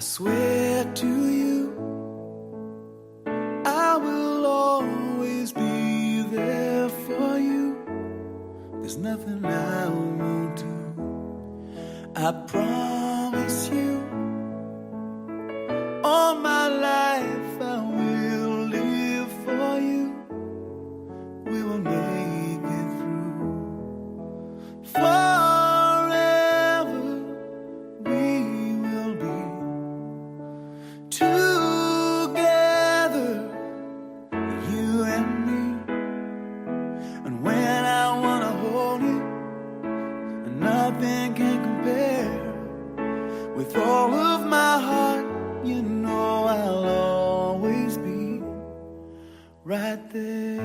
swear to you, I will always be there for you. There's nothing I won't do. I promise you, all my life I will live for you. We will make it through. Forever we will be together, you and me. And when I wanna hold you, nothing can compare. With all of my heart, you know I'll always be right there.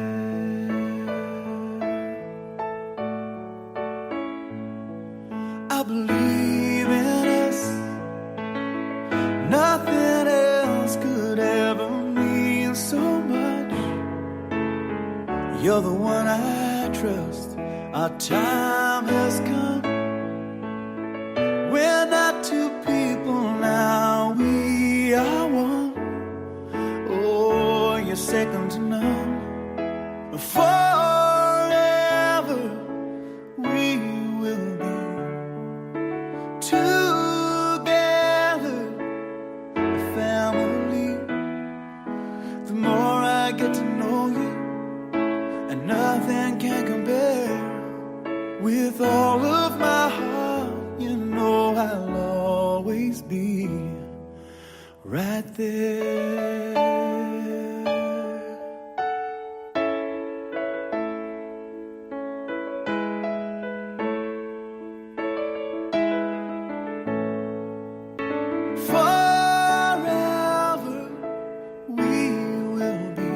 I believe in us. Nothing else could ever mean so much. You're the one I trust. Our time has come. We're not two people now, we are one. Oh, you're second to none. Forever we will be together, a family. The more I get to know you, and nothing can compare. With all of my heart, you know I'll always be right there. Forever we will be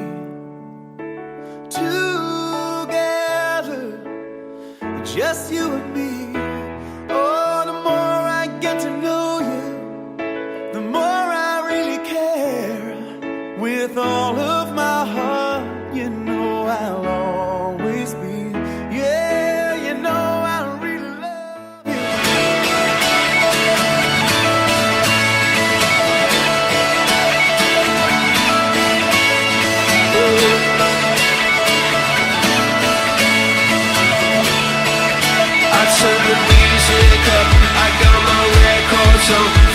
together, just you and me. Oh, the more I get to know you, the more I really care. With all of my heart, you know I'll always be. Yeah, you know I really love you. I turn the music up, I got my records on.